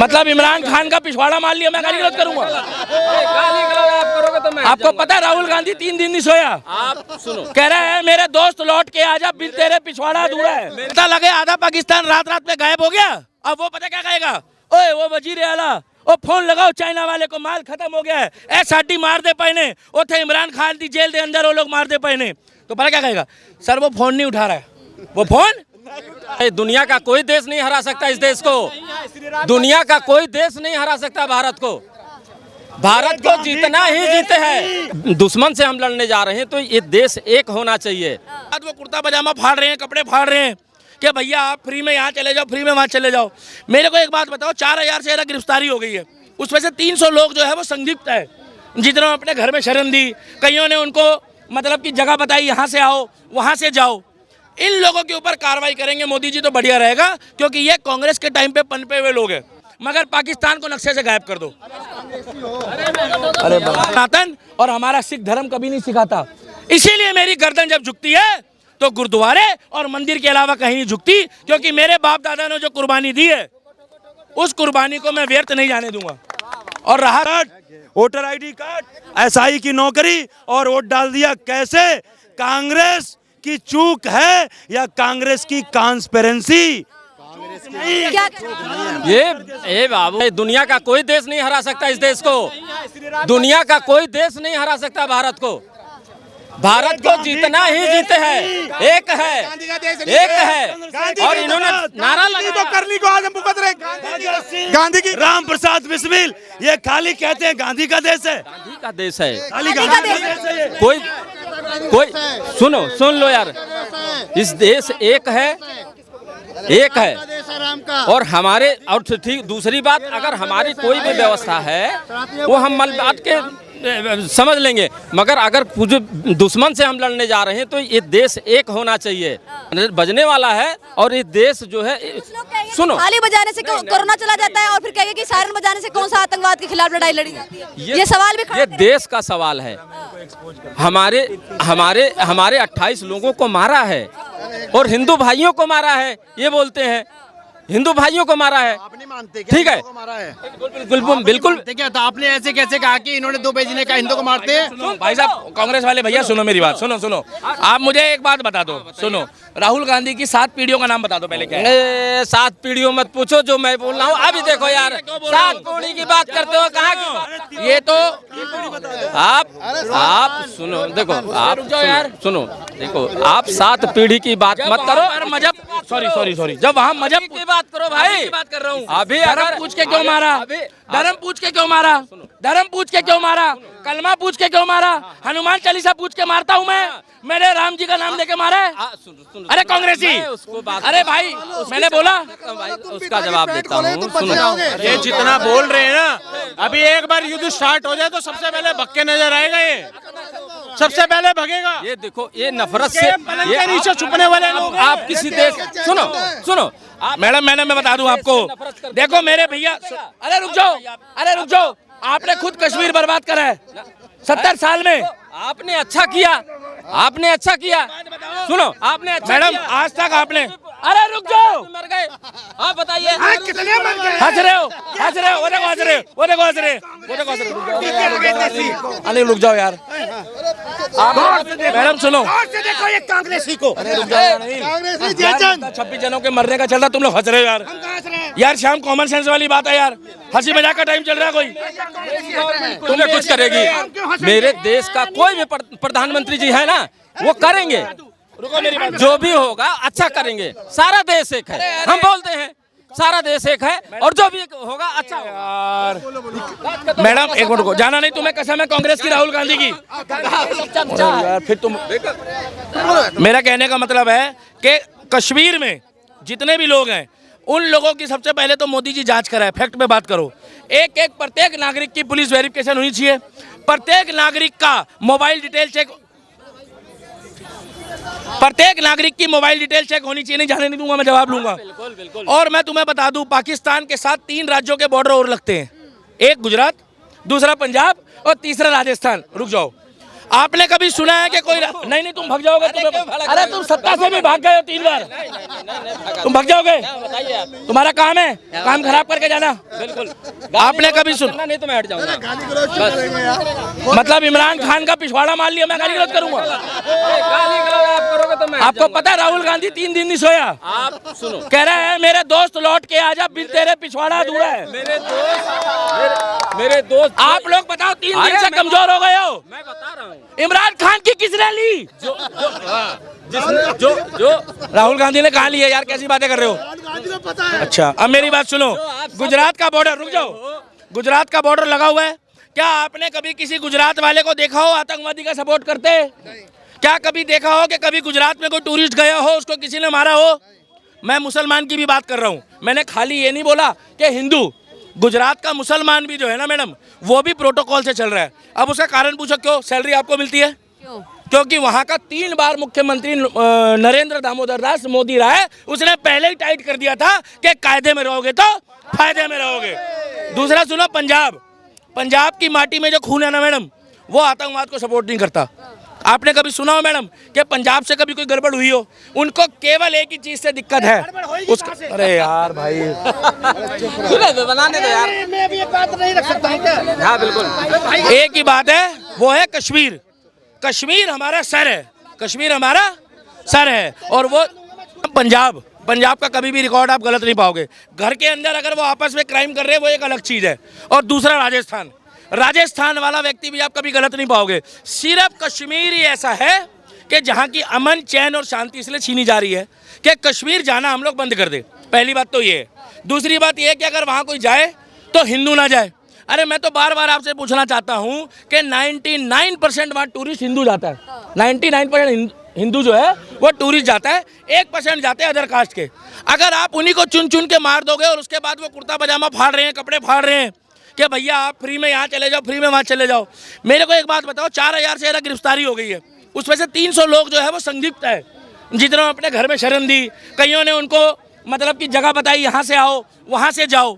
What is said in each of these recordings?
मतलब इमरान खान का पिछवाड़ा मार लिया, मैं गाली गलौज करूंगा? गाली गलौज आप करोगे तो मैं आपको पता है राहुल गांधी 3 दिन नहीं सोया, आप सुनो, कह रहा है मेरे दोस्त लौट के आजा, बिन तेरे पिछवाड़ा अधूरा है। पता लगे आधा पाकिस्तान रात रात में गायब हो गया, अब वो पता क्या कहेगा, ओए वो वजीर आला ओ फोन लगाओ चाइना वाले को, माल खत्म हो गया है, SRT मार दे पैने, वो थे इमरान खान दी जेल दे अंदर, वो लोग मार दे पैने। तो पता क्या कहेगा, सर वो फोन नहीं उठा रहा है, वो फोन दुनिया का कोई देश नहीं हरा सकता इस देश को, दुनिया का कोई देश नहीं हरा सकता भारत को। भारत को जीतना ही जीते हैं। दुश्मन से हम लड़ने जा रहे हैं तो ये देश एक होना चाहिए। वो कुर्ता पजामा फाड़ रहे हैं, कपड़े फाड़ रहे हैं कि भैया आप फ्री में यहाँ चले जाओ, फ्री में वहाँ चले जाओ। मेरे को एक बात बताओ, 4000 से ज़्यादा गिरफ्तारी हो गई है, उसमें से 300 लोग जो है वो संदिग्ध है, जिन्होंने अपने घर में शरण दी, कईयों ने उनको मतलब की जगह बताई, यहाँ से आओ वहाँ से जाओ। इन लोगों के ऊपर कार्रवाई करेंगे मोदी जी तो बढ़िया रहेगा, क्योंकि ये कांग्रेस के टाइम पे पनपे हुए लोग हैं। मगर पाकिस्तान को नक्शे से गायब कर दो। अरे सनातन और हमारा सिख धर्म कभी नहीं सिखाता, इसीलिए मेरी गर्दन जब झुकती है तो गुरुद्वारे और मंदिर के अलावा कहीं नहीं झुकती, क्योंकि मेरे बाप दादा ने जो कुर्बानी दी है उस कुर्बानी को मैं व्यर्थ नहीं जाने दूंगा। और रहा वोटर ID कार्ड, SI की नौकरी और वोट डाल दिया, कैसे? कांग्रेस की चूक है या कांग्रेस की कॉन्स्पिरेंसी? ये बाबू, दुनिया का कोई देश नहीं हरा सकता इस देश को, दुनिया का कोई देश नहीं हरा सकता भारत को। भारत को जीतना ही जीते हैं, एक है, एक है। और इन्होंने नारा लगा तो करनी को आज हम भुगत रहे। गांधी की राम प्रसाद बिस्मिल, ये खाली कहते हैं गांधी का देश है, गांधी का देश है, खाली गांधी का देश है। कोई सुनो, सुन लो यार, इस देश एक है, एक है। और हमारे, और ठीक दूसरी बात, अगर हमारी कोई भी व्यवस्था है वो हम मल बात के समझ लेंगे, मगर अगर कुछ दुश्मन से हम लड़ने जा रहे हैं तो ये देश एक होना चाहिए। बजने वाला है और ये देश जो है, सुनो, ताली बजाने से कोरोना चला जाता है और फिर कहेंगे कि सायरन बजाने से कौन सा आतंकवाद के खिलाफ लड़ाई लड़ी जाती है। ये सवाल भी ये देश का सवाल है। हमारे हमारे हमारे 28 लोगों को मारा है और हिंदू भाइयों को मारा है, ये बोलते हैं हिंदू भाइयों को मारा है, आप नहीं मानते ठीक है? बिल्कुल बिल्कुल क्या था, आपने ऐसे कैसे कहा कि इन्होंने 2 भेजने का, हिंदू को मारते हैं? भाई साहब कांग्रेस वाले भैया सुनो मेरी बात, सुनो आप मुझे एक बात बता दो, सुनो, राहुल गांधी की 7 पीढ़ियों का नाम बता दो पहले। क्या है? 7 पीढ़ियों मत पूछो जो मैं बोल रहा हूँ। अभी देखो यार, 7 पीढ़ी की बात करते हो, कहाँ की? ये तो आप सुनो, देखो आप सुनो, देखो आप 7 पीढ़ी की बात मत करो। मजहब सॉरी जब वहाँ मजहब की बात करो भाई, बात कर रहा हूँ। अभी धर्म पूछ के क्यों मारा, धर्म पूछ के क्यों मारा, धर्म पूछ के क्यों मारा, कलमा पूछ के क्यों मारा, हनुमान चालीसा पूछ के मारता हूँ मैं, मेरे राम जी का नाम लेके मारा है? अरे कांग्रेसी, अरे भाई मैंने बोला, उसका जवाब देता हूँ। सुनो, ये जितना बोल रहे हैं ना, अभी एक बार युद्ध स्टार्ट हो जाए तो सबसे पहले भग के नजर आएगा, ये सबसे पहले भगेगा। ये देखो, ये नफरत से, ये नीचे छुपने वाले लोग। आप किसी देश, सुनो मैडम मैं बता दूं आपको, देखो मेरे भैया, अरे रुक जाओ, आपने खुद कश्मीर बर्बाद करा है 70 साल में। आपने अच्छा किया, आपने अच्छा किया, सुनो, आपने अच्छा मैडम किया। आज तक आपने, अरे रुक जाओ, मर गए, आप बताइए। हंस रहे हो, वो देखो हंस रहे, अरे रुक जाओ यार, मैडम सुनो, देखो ये कांग्रेसी को, 26 जनों के मरने का चल रहा, तुम लोग हंस रहे हो यार शाम कॉमन सेंस वाली बात है यार, हंसी मजाक का टाइम चल रहा है कोई, तुम्हें कुछ करेगी। मेरे देश का कोई भी प्रधानमंत्री जी है ना, वो करेंगे, रुको मेरी बात, जो भी होगा अच्छा करेंगे। सारा देश एक है, हम बोलते हैं सारा देश एक है, और जो भी होगा अच्छा होगा। मैडम एक मिनट रुको, जाना नहीं तुम्हें, कसम है कांग्रेस की, राहुल गांधी की यार, फिर तुम, मेरा कहने का मतलब है कि कश्मीर में जितने भी लोग हैं उन लोगों की सबसे पहले तो मोदी जी जांच कराए, फैक्ट पे बात करो। प्रत्येक नागरिक की पुलिस वेरिफिकेशन होनी चाहिए, प्रत्येक नागरिक का मोबाइल डिटेल चेक, प्रत्येक नागरिक की मोबाइल डिटेल चेक होनी चाहिए। नहीं जाने नहीं दूंगा, मैं जवाब लूंगा। बिल्कुल। और मैं तुम्हें बता दूं, पाकिस्तान के साथ 3 राज्यों के बॉर्डर और लगते हैं, एक गुजरात, दूसरा पंजाब और तीसरा राजस्थान। रुक जाओ, आपने कभी सुना है कि कोई नहीं नहीं तुम भाग जाओगे अरे तुम सत्ता से भी भाग गए हो 3 बार तुम भाग जाओगे तुम्हारा काम है काम खराब करके जाना बिल्कुल आपने कभी सुना नहीं तो मैं हट जाऊंगा मतलब इमरान खान का पिछवाड़ा मान लिया मैं गाली गलौज करूंगा गाली गलौज आप करोगे तो मैं हट आपको पता है राहुल गांधी 3 दिन नहीं सोया जाऊंगा। आप सुनो कह रहा है मेरे दोस्त लौट के आजा बिन तेरे पिछवाड़ा अधूरा है मेरे दोस्त आप लोग बताओ 3 दिन अरे से मैं कमजोर हो गए हो मैं बता रहा हूँ इमरान खान की किसने ली जो राहुल गांधी ने कहा ली है यार कैसी बातें कर रहे हो अच्छा अब मेरी बात सुनो गुजरात का बॉर्डर रुक जाओ गुजरात का बॉर्डर लगा हुआ है क्या आपने कभी किसी गुजरात वाले को देखा हो आतंकवादी का सपोर्ट करते क्या कभी देखा हो कि कभी गुजरात में कोई टूरिस्ट गया हो उसको किसी ने मारा हो मैं मुसलमान की भी बात कर रहा हूँ मैंने खाली ये नहीं बोला कि हिंदू गुजरात का मुसलमान भी जो है ना मैडम वो भी प्रोटोकॉल से चल रहा है अब उसका कारण पूछो क्यों सैलरी आपको मिलती है क्योंकि वहां का 3 बार मुख्यमंत्री नरेंद्र दामोदर दास मोदी रहा है उसने पहले ही टाइट कर दिया था कि कायदे में रहोगे तो फायदे में रहोगे दूसरा सुनो पंजाब की माटी में जो खून है ना मैडम वो आतंकवाद को सपोर्ट नहीं करता आपने कभी सुना हो मैडम कि पंजाब से कभी कोई गड़बड़ हुई हो उनको केवल एक ही चीज से दिक्कत है उसका अरे यार भाई बनाने दो यार मैं भी ये बात नहीं रख सकता हूँ क्या? हाँ बिल्कुल एक ही बात है वो है कश्मीर हमारा सर है कश्मीर हमारा सर है और वो पंजाब का कभी भी रिकॉर्ड आप गलत नहीं पाओगे घर के अंदर अगर वो आपस में क्राइम कर रहे हैं वो एक अलग चीज है और दूसरा राजस्थान वाला व्यक्ति भी आप कभी गलत नहीं पाओगे सिर्फ कश्मीर ही ऐसा है कि जहाँ की अमन चैन और शांति इसलिए छीनी जा रही है कि कश्मीर जाना हम लोग बंद कर दे पहली बात तो ये है दूसरी बात ये है कि अगर वहाँ कोई जाए तो हिंदू ना जाए अरे मैं तो बार बार आपसे पूछना चाहता हूँ कि 99% वहाँ टूरिस्ट हिंदू जाता है 99% हिंदू जो है वो टूरिस्ट जाता है 1% जाते हैं अदर कास्ट के अगर आप उन्हीं को चुन चुन के मार दोगे और उसके बाद वो कुर्ता पजामा फाड़ रहे हैं कपड़े फाड़ रहे हैं कि भैया आप फ्री में यहाँ चले जाओ फ्री में वहाँ चले जाओ मेरे को एक बात बताओ 4000 से ज़्यादा गिरफ्तारी हो गई है उसमें से 300 लोग जो है वो संदिग्ध है जितने अपने घर में शरण दी कईयों ने उनको मतलब कि जगह बताई यहाँ से आओ वहाँ से जाओ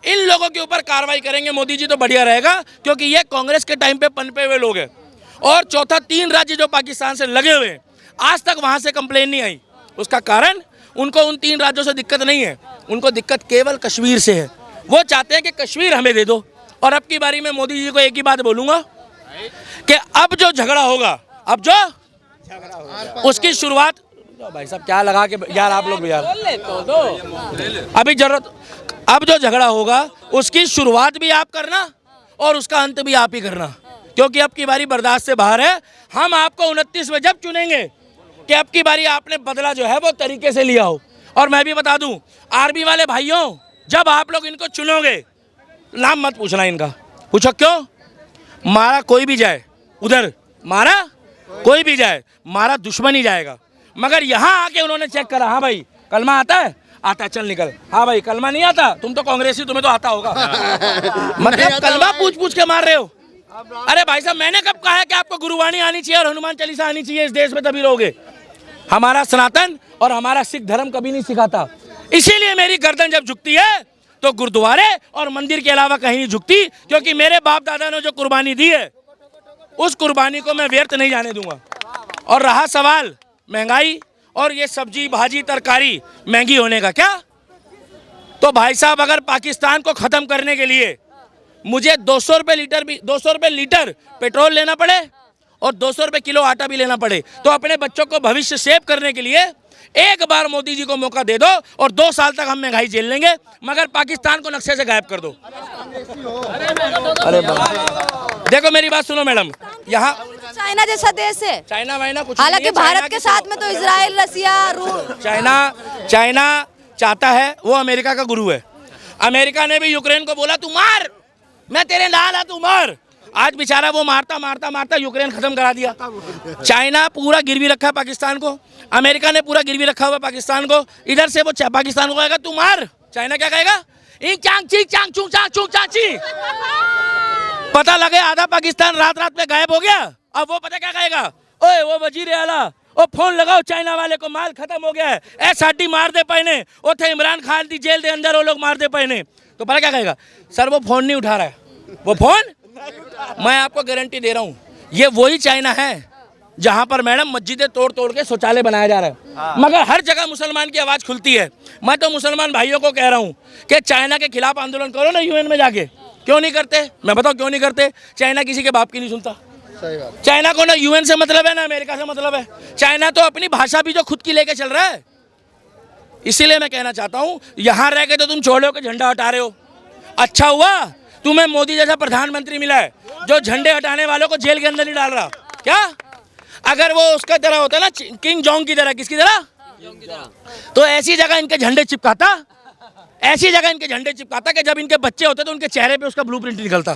इन लोगों के ऊपर कार्रवाई करेंगे मोदी जी तो बढ़िया रहेगा क्योंकि ये कांग्रेस के टाइम पे पनपे हुए लोग हैं और चौथा 3 राज्य जो पाकिस्तान से लगे हुए हैं आज तक वहाँ से कंप्लेन नहीं आई उसका कारण उनको उन 3 राज्यों से दिक्कत नहीं है उनको दिक्कत केवल कश्मीर से है वो चाहते हैं कि कश्मीर हमें दे दो और अब की बारी में मोदी जी को एक ही बात बोलूँगा कि अब जो झगड़ा होगा उसकी शुरुआत भाई साहब क्या लगा के यार आप लोग भी यार अभी जरूरत अब जो झगड़ा होगा उसकी शुरुआत भी आप करना और उसका अंत भी आप ही करना क्योंकि अब की बारी बर्दाश्त से बाहर है हम आपको 29 में जब चुनेंगे कि अब की बारी आपने बदला जो है वो तरीके से लिया हो और मैं भी बता दूं आर्मी वाले भाइयों जब आप लोग इनको चुनोगे नाम मत पूछना इनका पूछो क्यों मारा कोई भी जाए उधर मारा कोई भी जाए मारा दुश्मन ही जाएगा मगर यहाँ आके उन्होंने चेक करा हाँ भाई कलमा आता है चल निकल हाँ भाई कलमा नहीं आता तुम तो कांग्रेसी तुम्हें तो आता होगा मतलब कलमा पूछ के मार रहे हो अरे भाई साहब मैंने कब कहा है कि आपको गुरुवाणी आनी चाहिए और हनुमान चालीसा आनी चाहिए इस देश में तभी रहोगे हमारा सनातन और हमारा सिख धर्म कभी नहीं सिखाता इसीलिए मेरी गर्दन जब झुकती है तो गुरुद्वारे और मंदिर के अलावा कहीं नहीं झुकती क्योंकि मेरे बाप दादा ने जो कुर्बानी दी है उस कुर्बानी को मैं व्यर्थ नहीं जाने दूंगा और रहा सवाल महंगाई और ये सब्जी भाजी तरकारी महंगी होने का क्या तो भाई साहब अगर पाकिस्तान को ख़त्म करने के लिए मुझे 200 रुपये लीटर पेट्रोल लेना पड़े और 200 रुपये किलो आटा भी लेना पड़े तो अपने बच्चों को भविष्य सेव करने के लिए एक बार मोदी जी को मौका दे दो और 2 साल तक हम महंगाई झेल लेंगे मगर पाकिस्तान को नक्शे से गायब कर दो अरे देखो मेरी बात सुनो मैडम यहाँ चाइना जैसा देश है चाइना वाइना कुछ हालांकि भारत के साथ में तो इजराइल रसिया रूस चाइना चाहता है वो अमेरिका का गुरु है अमेरिका ने भी यूक्रेन को बोला तू मार मैं तेरे नाल तू मार आज बेचारा वो मारता यूक्रेन खत्म करा दिया चाइना पूरा गिरवी रखा है पाकिस्तान को अमेरिका ने पूरा गिरवी रखा हुआ पाकिस्तान को इधर से वो पाकिस्तान को कहेगा तू मार चाइना क्या कहेगा चांची पता लगे आधा पाकिस्तान रात में गायब हो गया अब वो पता क्या कहेगा ओए वो वजीर आला ओ फोन लगाओ चाइना वाले को माल खत्म हो गया है ए साडी मार दे पैने उथे इमरान खान दी जेल दे अंदर वो लोग मार दे पैने तो पता क्या कहेगा सर वो फोन नहीं उठा रहा है वो फोन मैं आपको गारंटी दे रहा हूँ ये वही चाइना है जहां पर मैडम मस्जिदें तोड़ तोड़ के शौचालय बनाया जा रहा है, मगर हर जगह मुसलमान की आवाज़ खुलती है। मैं तो मुसलमान भाइयों को कह रहा हूं कि चाइना के खिलाफ आंदोलन करो ना यूएन में जाके। क्यों नहीं करते? मैं बताओ क्यों नहीं करते? चाइना किसी के बाप की नहीं सुनता। चाइना को ना यूएन से मतलब है ना अमेरिका से मतलब है। चाइना तो अपनी भाषा भी जो खुद की लेके चल रहा है। इसीलिए मैं कहना चाहता हूं, यहां रह के तो तुम छोड़ो के झंडा हटा रहे हो। अच्छा हुआ तुम्हें मोदी जैसा प्रधानमंत्री मिला है जो झंडे हटाने वालों को जेल के अंदर नहीं डाल रहा। क्या अगर वो उसका तरह होता ना, किंग जोंग की तरह, किसकी तरह, तो ऐसी जगह इनके झंडे चिपकाता, ऐसी जगह इनके झंडे चिपकाता कि जब इनके बच्चे होते तो उनके चेहरे पे उसका ब्लूप्रिंट निकलता।